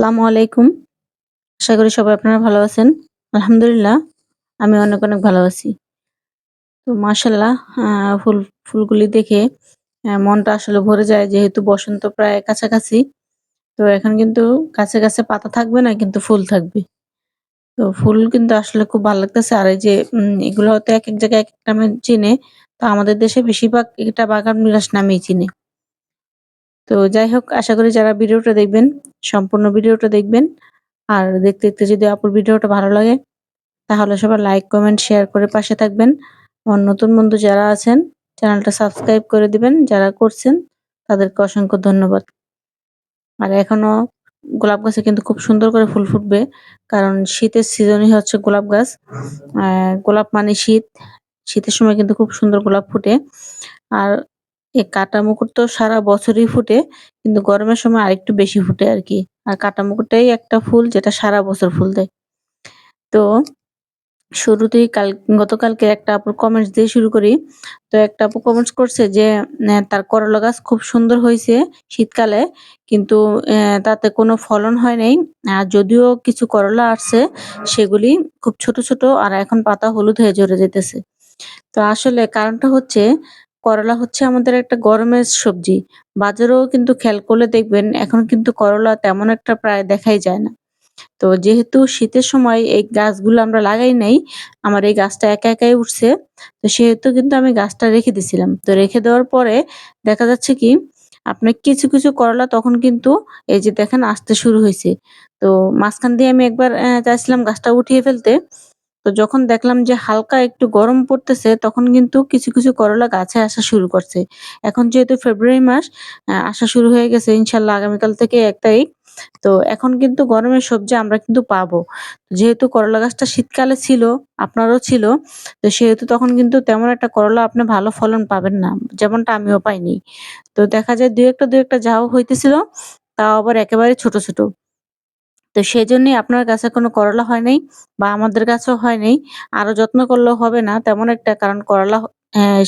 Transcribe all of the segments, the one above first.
আসসালামু আলাইকুম। আশা করি সবাই আপনারা ভালো আছেন। আলহামদুলিল্লাহ আমি অনেক ভালো আছি। তো মাশাআল্লাহ আ ফুল ফুলগুলি দেখে মনটা আসলে ভরে যায় যেহেতু বসন্ত প্রায় কাছাকাছি। তো এখন কিন্তু গাছে পাতা থাকবে না কিন্তু ফুল থাকবে। তো ফুল কিন্তু আসলে খুব ভাল লাগতেছে। আর এই যে এগুলো হয়তো একেক জায়গায় একেক নামে চিনে। তো আমাদের দেশে বেশিরভাগ এটা বাগান বিলাস নামেই চিনে। তো যাই হোক আশা করি যারা ভিডিওটা দেখবেন, সম্পূর্ণ ভিডিওটা দেখবেন। আর দেখতে যদি আপুর ভিডিওটা ভালো লাগে তাহলে সবাই লাইক, কমেন্ট, শেয়ার করে পাশে থাকবেন। আমার নতুন বন্ধু যারা আছেন চ্যানেলটা সাবস্ক্রাইব করে দিবেন। যারা করছেন তাদেরকে অসংখ্য ধন্যবাদ। আর এখনো গোলাপ গাছে কিন্তু খুব সুন্দর করে ফুল ফুটবে। কারণ শীতের সিজনই হচ্ছে গোলাপ গাছ। অ্যা গোলাপ মানে শীত। শীতের সময় কিন্তু খুব সুন্দর গোলাপ ফুটে। আর এই কাটা মুকুট তো সারা বছরই ফুটে। কিন্তু গরমের সময় আরেকটু বেশি ফুটে আরকি। আর কাটা মুকুটটাই একটা ফুল যেটা সারা বছর ফুল দেয়। তো শুরুতেই গতকালকে একটা আপুর কমেন্টস দিয়ে শুরু করি। তো একটা আপু কমেন্টস করছে যে তার করলা গাছ খুব সুন্দর হইছে শীতকালে। কিন্তু তাতে কোনো ফলন হয় নাই। আর যদিও কিছু করলা আসছে সেগুলি খুব ছোট আর এখন পাতা হলুদ হয়ে ঝরে যাইতেছে। তো আসলে কারণটা হচ্ছে করলা হচ্ছে আমাদের একটা গরমের সবজি। বাজারেও কিন্তু খেয়াল করলে দেখবেন এখন কিন্তু করলা তেমন একটা প্রায় দেখাই যায় না। তো যেহেতু শীতের সময় এই গাছগুলো আমরা লাগাই নাই, আমার এই গাছটা একাই উঠছে। তো সেহেতু কিন্তু আমি গাছটা রেখে দিছিলাম। তো রেখে দেওয়ার পরে দেখা যাচ্ছে কি আপনার কিছু করলা তখন কিন্তু এই যে দেখেন আসতে শুরু হইছে। তো মাঝখান দিয়ে আমি একবার চাইছিলাম গাছটা উঠিয়ে ফেলতে। তো যখন দেখলাম যে হালকা একটু গরম পড়তেছে তখন কিন্তু কিছু করলা গাছে আসা শুরু করছে। এখন যেহেতু ফেব্রুয়ারি মাস আসা শুরু হয়ে গেছে ইনশাআল্লাহ আগামীকাল থেকে ১ তারিখ। তো এখন কিন্তু গরমের সবজি আমরা কিন্তু পাবো। যেহেতু করলা গাছটা শীতকালে ছিল, আপনারও ছিল। তো সেহেতু তখন কিন্তু তেমন একটা করলা আপনি ভালো ফলন পাবেন না। যেমনটা আমিও পাইনি। তো দেখা যায় ২ একটা যাও হইতেছিল, তাও আবার একেবারে ছোট। তো সেজন্যই আপনার গাছে কোনো করলা হয় নাই বা আমাদের গাছেও হয় নাই। আরো যত্ন করলেও হবে না তেমন একটা কারণ করলা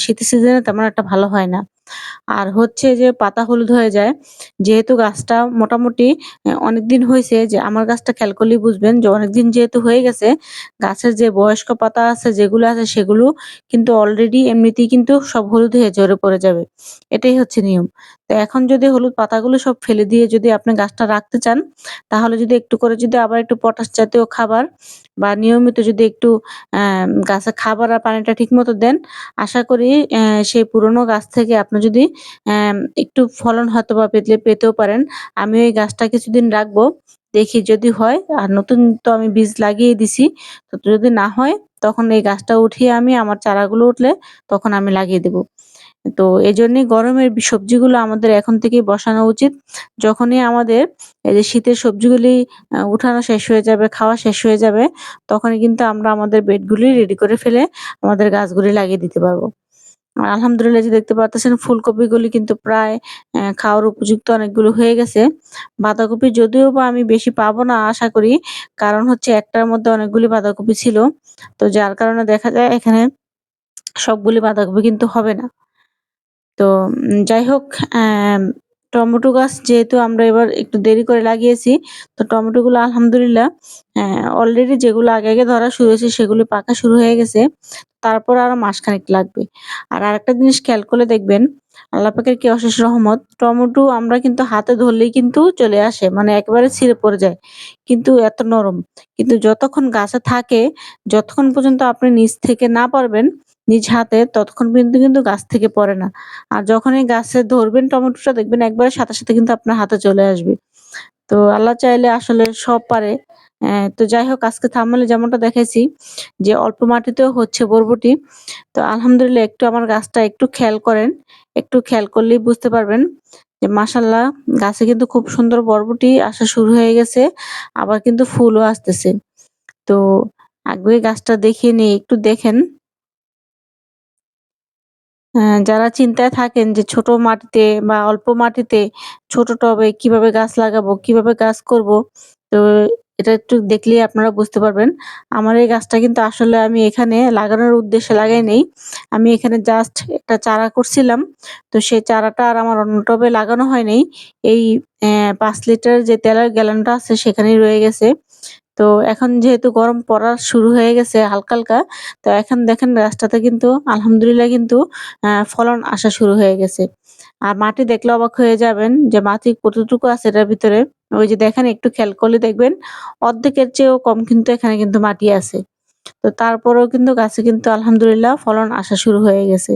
শীতের সিজনে তেমন একটা ভালো হয় না। আর হচ্ছে যে পাতা হলুদ হয়ে যায়। যেহেতু গাছটা মোটামুটি অনেকদিন হইছে যে আমার গাছটা খেয়াল করলেই বুঝবেন যে অনেকদিন যেহেতু হয়ে গেছে, গাছের যে বয়স্ক পাতা আছে যেগুলো আছে সেগুলো কিন্তু অলরেডি এমনিতেই কিন্তু সব হলুদ হয়ে ঝরে পড়ে যাবে। এটাই হচ্ছে নিয়ম। তো এখন যদি হলুদ পাতাগুলো সব ফেলে দিয়ে যদি আপনি গাছটা রাখতে চান, তাহলে যদি একটু করে যদি আবার একটু পটাশ জাতীয় খাবার বা নিয়মিত যদি একটু গাছে খাবার আর পানিটা ঠিকমতো দেন, আশা করি সেই পুরনো গাছ থেকে আপনি যদি একটু ফলন হয়তোবা পেতেও পারেন। আমি ওই গাছটা কিছুদিন রাখবো। দেখি যদি হয় আর নতুন তো আমি বীজ লাগিয়ে দিছি। তো যদি না হয় তখন এই গাছটা উঠিয়ে আমি আমার চারাগুলো উঠলে তখন আমি লাগিয়ে দেব। তো এজন্যই গরমের সবজিগুলো আমাদের এখন থেকেই বসানো উচিত। যখনই আমাদের এই যে শীতের সবজিগুলি উঠানো শেষ হয়ে যাবে, খাওয়া শেষ হয়ে যাবে, তখনই কিন্তু আমরা আমাদের বেডগুলি রেডি করে ফেলে আমাদের গাছগুলি লাগিয়ে দিতে পারব। আলহামদুলিল্লাহ যে দেখতে পারতেছেন ফুলকপিগুলি কিন্তু প্রায় খাওয়ার উপযুক্ত অনেকগুলো হয়ে গেছে। বাঁধাকপি যদিও বা আমি বেশি পাবো না আশা করি। কারণ হচ্ছে একটার মধ্যে অনেকগুলি বাঁধাকপি ছিল। তো যার কারণে দেখা যায় এখানে সবগুলি বাঁধাকপি কিন্তু হবে না। তো যাই হোক টমেটো গাছ যেহেতু আমরা এবার একটু দেরি করে লাগিয়েছি, তো টমেটোগুলো আলহামদুলিল্লাহ অলরেডি যেগুলো আগে ধরা শুরু হয়েছে সেগুলো পাকা শুরু হয়ে গেছে। তারপর আরো মাসখানেক লাগবে। আর আরেকটা জিনিস খেয়াল করলে দেখবেন, আল্লাহ পাকের কি অশেষ রহমত, টমেটো আমরা কিন্তু হাতে ধরলেই কিন্তু চলে আসে। মানে একেবারে ছিঁড়ে পড়ে যায়। কিন্তু এত নরম। কিন্তু যতক্ষণ গাছে থাকে, যতক্ষণ পর্যন্ত আপনি নিচ থেকে না পারবেন নিজ হাতে ততক্ষণ পর্যন্ত কিন্তু গাছ থেকে পড়ে না। আর যখনই গাছে ধরবেন টমেটোটা দেখবেন একবারে সাথে কিন্তু আপনার হাতে চলে আসবে। তো আল্লাহ চাইলে আসলে সব পারে। তো যাই হোক আজকে থাম্বনেলে যেমনটা দেখাইছি যে অল্প মাটিতেও হচ্ছে বরবটি। তো আলহামদুলিল্লাহ একটু আমার গাছটা একটু খেয়াল করেন। একটু খেয়াল করলেই বুঝতে পারবেন যে মাশাআল্লাহ গাছে কিন্তু খুব সুন্দর বরবটি আসা শুরু হয়ে গেছে। আবার কিন্তু ফুলও আসতেছে। তো আগে গাছটা দেখিয়ে নিই একটু দেখেন। যারা চিন্তায় থাকেন যে ছোট মাটিতে বা অল্প মাটিতে ছোট টবে কিভাবে গাছ লাগাবো, কিভাবে গাছ করব। তো এটা একটু দেখলেই আপনারা বুঝতে পারবেন। আমার এই গাছটা কিন্তু আসলে আমি এখানে লাগানোর উদ্দেশ্যে লাগাই নাই। আমি এখানে জাস্ট একটা চারা করছিলাম। তো সেই চারাটা আর আমার অন্য টবে লাগানো হয় নাই। এই ৫ লিটার যে তেলের গ্যালনটা আছে সেখানেই রয়ে গেছে। তো এখন যেহেতু গরম পড়া শুরু হয়ে গেছে হালকা, হালকা, তো এখন দেখেন গাছটাতে কিন্তু আলহামদুলিল্লাহ কিন্তু ফলন আসা শুরু হয়ে গেছে। আর মাটি দেখলে অবাক হয়ে যাবেন যে মাটি কতটুকু আছে এটার ভিতরে। ওই যে দেখেন একটু খেয়াল করলে দেখবেন অর্ধেকের চেয়েও কম কিন্তু এখানে কিন্তু মাটি আছে। তো তারপরেও কিন্তু গাছে কিন্তু আলহামদুলিল্লাহ ফলন আসা শুরু হয়ে গেছে।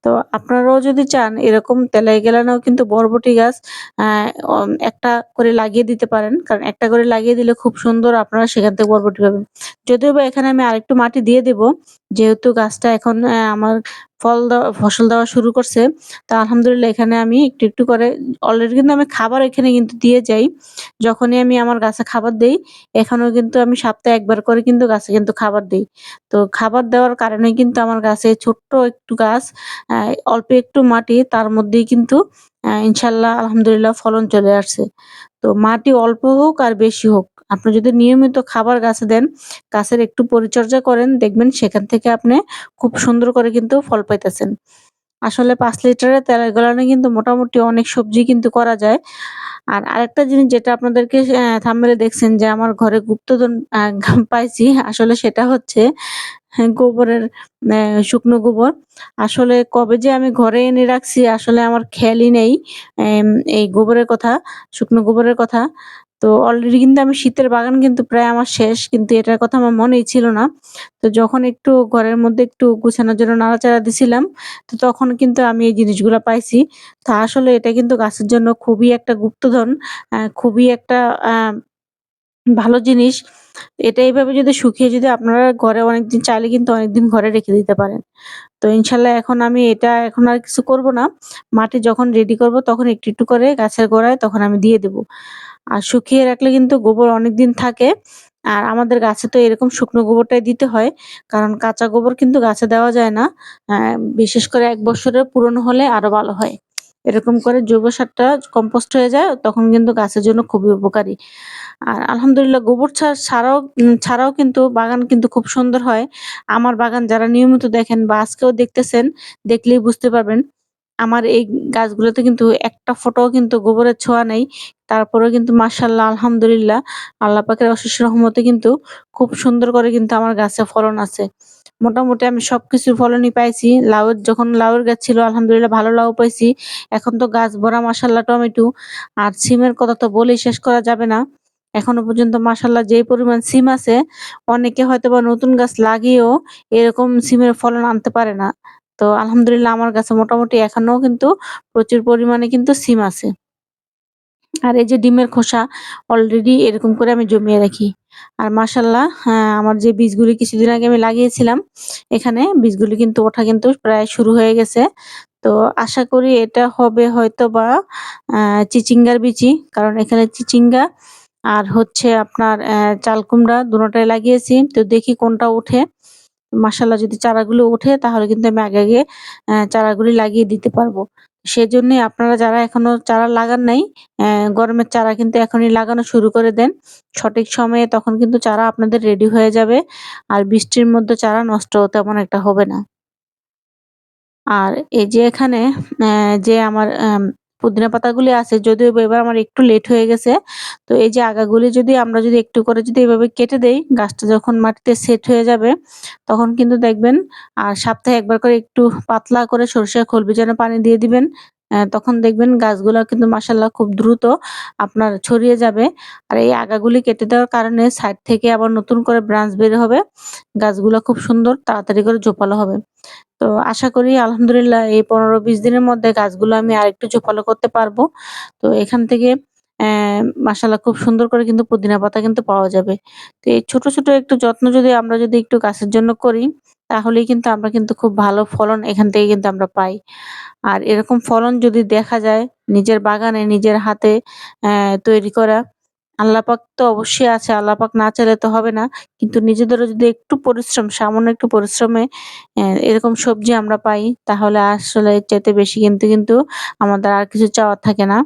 তো আপনারাও যদি চান এরকম তেলাই গেলানেও কিন্তু বরবটি গাছ আ একটা করে লাগিয়ে দিতে পারেন। কারণ একটা করে লাগিয়ে দিলে খুব সুন্দর আপনারা সেখান থেকে বরবটি পাবেন। যদিও বা এখানে আমি আরেকটু মাটি দিয়ে দেব। যেহেতু গাছটা এখন আমার ফসল দেওয়া শুরু করছে। তো আলহামদুলিল্লাহ এখানে আমি একটু, একটু করে অলরেডি কিন্তু আমি খাবার এখানে কিন্তু দিয়ে যাই। যখনই আমি আমার গাছে খাবার দেই, এখানেও কিন্তু আমি সপ্তাহে ১ বার করে কিন্তু গাছে কিন্তু খাবার দেই। তো খাবার দেওয়ার কারণে কিন্তু আমার গাছে ছোট্ট একটু গাছ, আ অল্প একটু মাটি তার মধ্যেই কিন্তু ইনশাআল্লাহ আলহামদুলিল্লাহ ফলন চলে আসছে। তো মাটি অল্প হোক আর বেশি হোক, আপনি যদি নিয়মিত খাবার গাছে দেন, গাছের একটু পরিচর্যা করেন, দেখবেন সেখান থেকে আপনি খুব সুন্দর করে কিন্তু ফল পাইতেছেন। আসলে ৫ লিটারের তেলের গ্যালনে কিন্তু মোটামুটি অনেক সবজি কিন্তু করা যায়। আর আরেকটা জিনিস যেটা আপনাদেরকে থাম্বনেইলে দেখছেন যে আমার ঘরে গুপ্তধন পাইছি। আসলে সেটা হচ্ছে গোবরের শুকনো গোবর। আসলে কবে যে আমি ঘরে এনে রাখছি আসলে আমার খেয়ালই নেই এম এই গোবরের কথা, শুকনো গোবরের কথা। তো অলরেডি কিন্তু আমি শীতের বাগান কিন্তু প্রায় আমার শেষ। কিন্তু এটার কথা আমার মনেই ছিল না। তো যখন একটু ঘরের মধ্যে একটু গুছানোর জন্য নাড়াচাড়া দিছিলাম, তো তখন কিন্তু আমি এই জিনিসগুলা পাইছি। তো আসলে এটা কিন্তু গাছের জন্য খুবই একটা গুপ্তধন, খুবই একটা আ ভালো জিনিস। এটা এভাবে যদি শুকিয়ে যদি আপনারা ঘরে অনেকদিন চাইলে কিন্তু অনেকদিন ঘরে রেখে দিতে পারেন। তো ইনশাআল্লাহ এখন আমি এটা এখন আর কিছু করব না। মাটি যখন রেডি করব তখন একটু, একটু করে গাছের গোড়ায় তখন আমি দিয়ে দেব। আর শুকিয়ে রাখলে কিন্তু গোবর অনেকদিন থাকে। আর আমাদের গাছে তো এরকম শুকনো গোবরটাই দিতে হয়। কারণ কাঁচা গোবর কিন্তু গাছে দেওয়া যায় না। অ্যা বিশেষ করে ১ বছরের পুরনো হলে আরো ভালো হয়। এরকম করে জৈব সারটা কম্পোস্ট হয়ে যায় তখন কিন্তু গাছের জন্য খুবই উপকারী। আর আলহামদুলিল্লাহ গোবর ছাড়াও কিন্তু বাগান কিন্তু খুব সুন্দর হয়। আমার বাগান যারা নিয়মিত দেখেন বা আজকেও দেখতেছেন, দেখলেই বুঝতে পারবেন। আমার এই গাছগুলোতে কিন্তু একটা ফোঁটাও কিন্তু গোবরের ছোঁয়া নেই। তারপরেও কিন্তু মাশাআল্লাহ আলহামদুলিল্লাহ আল্লাহ পাকের অশেষ রহমতে কিন্তু খুব সুন্দর করে কিন্তু আমার গাছে ফলন আছে। মোটামুটি আমি সবকিছুর ফলনই পাইছি। যখন লাউয়ের গাছ ছিল আলহামদুলিল্লাহ ভালো লাউ পাইছি। এখন তো গাছ ভরা মাশাআল্লাহ টমেটো। আর সিমের কথা তো বলেই শেষ করা যাবে না। এখনো পর্যন্ত মাশাআল্লাহ যে পরিমাণ সিম আছে, অনেকে হয়তোবা নতুন গাছ লাগিয়েও এরকম সিমের ফলন আনতে পারে না। তো আলহামদুলিল্লাহ আমার কাছে মোটামুটি এখনো কিন্তু প্রচুর পরিমাণে কিন্তু সিম আছে। আর এই যে ডিমের খোসা অলরেডি এরকম করে আমি জমিয়ে রাখি। আর মাশাআল্লাহ আমার যে বীজগুলি কিছুদিন আগে আমি লাগিয়েছিলাম, এখানে বীজগুলি কিন্তু ওঠা কিন্তু প্রায় শুরু হয়ে গেছে। তো আশা করি এটা হবে হয়তোবা আ চিচিঙ্গার বিচি। কারণ এখানে চিচিঙ্গা আর হচ্ছে আপনার চাল কুমড়া দোনোটাই লাগিয়েছি। তো দেখি কোনটা ওঠে। মাশাআল্লাহ যদি চারাগুলো ওঠে তাহলে কিন্তু আমি আগে, আগে চারাগুলি লাগিয়ে দিতে পারবো। সেজন্যই আপনারা যারা এখনো চারা লাগান নাই, গরমের চারা কিন্তু এখনই লাগানো শুরু করে দেন। সঠিক সময়ে তখন কিন্তু চারা আপনাদের রেডি হয়ে যাবে। আর বৃষ্টির মধ্যে চারা নষ্টও তেমন একটা হবে না। আর এই যে এখানে যে আমার পুদিনা পাতাগুলি আছে যদিও বা এবার আমার একটু লেট হয়ে গেছে। তো এই যে আগাগুলি যদি আমরা যদি একটু করে যদি এভাবে কেটে দেই, গাছটা যখন মাটিতে সেট হয়ে যাবে, তখন কিন্তু দেখবেন আর সপ্তাহে ১ বার করে একটু পাতলা করে সরিষার খোল ভিজানো পানি দিয়ে দিবেন। তখন দেখবেন গাছগুলা কিন্তু মাশাআল্লাহ খুব দ্রুত আপনার ছড়িয়ে যাবে। আর এই আগাগুলি কেটে দেওয়ার কারণে সাইড থেকে আবার নতুন করে ব্রাঞ্চ বের হবে। গাছগুলা খুব সুন্দর তাড়াতাড়ি করে ঝোপালো হবে। তো আশা করি আলহামদুলিল্লাহ এই ১৫-২০ দিনের মধ্যে গাছগুলো আমি আরেকটু ঝোপালো করতে পারবো। তো এখান থেকে মাশাআল্লাহ খুব সুন্দর করে কিন্তু পুদিনা পাতা কিন্তু পাওয়া যাবে। তো এই ছোট, ছোট একটু যত্ন যদি আমরা যদি একটু গাছের জন্য করি, তাহলেই কিন্তু আমরা কিন্তু খুব ভালো ফলন এখান থেকে কিন্তু আমরা পাই। আর এরকম ফলন যদি দেখা যায় নিজের বাগানে নিজের হাতে তৈরি করা, আল্লাহ পাক তো অবশ্যই আছে। আল্লাহ পাক না চাইলে তো হবে না। কিন্তু নিজেদেরও যদি একটু পরিশ্রম, সামান্য একটু পরিশ্রমে এরকম সবজি আমরা পাই, তাহলে আসলে এর চাইতে বেশি কিন্তু আমাদের আর কিছু চাওয়ার থাকে না।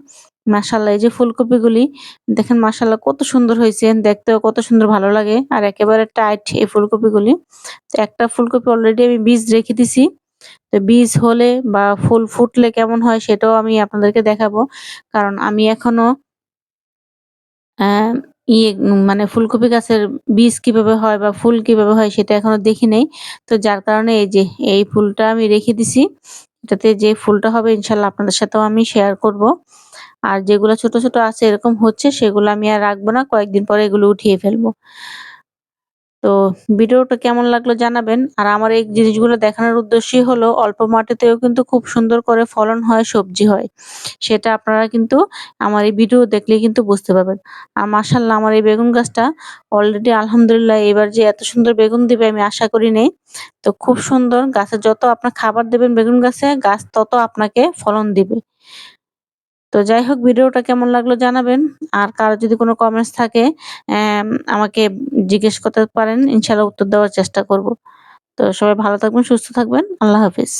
মাশাআল্লাহ এই যে ফুলকপিগুলি দেখেন মাশাআল্লাহ কত সুন্দর হইছে। দেখতেও কত সুন্দর ভালো লাগে। আর একেবারে টাইট এই ফুলকপিগুলি। তো একটা ফুলকপি অলরেডি আমি বীজ রেখে দিছি। তো তো বীজ হলে বা ফুল ফুটলে কেমন হয় সেটাও আমি আপনাদেরকে দেখাবো। কারণ আমি এখনো অ্যা মানে ফুলকপি গাছের বীজ কিভাবে হয় বা ফুল কিভাবে হয় সেটা এখনো দেখি নাই। তো যার কারণে এই যে এই ফুলটা আমি রেখে দিছি। এটাতে যে ফুলটা হবে ইনশাআল্লাহ আপনাদের সাথেও আমি শেয়ার করব। আর যেগুলা ছোট, ছোট আছে এরকম হচ্ছে সেগুলো আমি আর রাখবো না। কয়েকদিন পরে এগুলো উঠিয়ে ফেলবো। তো ভিডিওটা কেমন লাগলো জানাবেন। আর আমার এই জিনিসগুলো দেখানোর উদ্দেশ্যই হলো অল্প মাটিতেও কিন্তু খুব সুন্দর করে ফলন হয়, সবজি হয়। সেটা আপনারা কিন্তু আমার এই ভিডিও দেখলেই কিন্তু বুঝতে পারবেন। আর মাশাআল্লাহ আমার এই বেগুন গাছটা অলরেডি আলহামদুলিল্লাহ এবার যে এত সুন্দর বেগুন দিবে আমি আশা করি নাই। তো খুব সুন্দর গাছে যত আপনার খাবার দেবেন বেগুন গাছে, গাছ তত আপনাকে ফলন দিবে। তো যাই হোক ভিডিওটা কেমন লাগলো জানাবেন। আর কারো যদি কোনো কমেন্টস থাকে আমাকে জিজ্ঞেস করতে পারেন। ইনশাআল্লাহ উত্তর দেওয়ার চেষ্টা করব। তো সবাই ভালো থাকবেন, সুস্থ থাকবেন। আল্লাহ হাফেজ।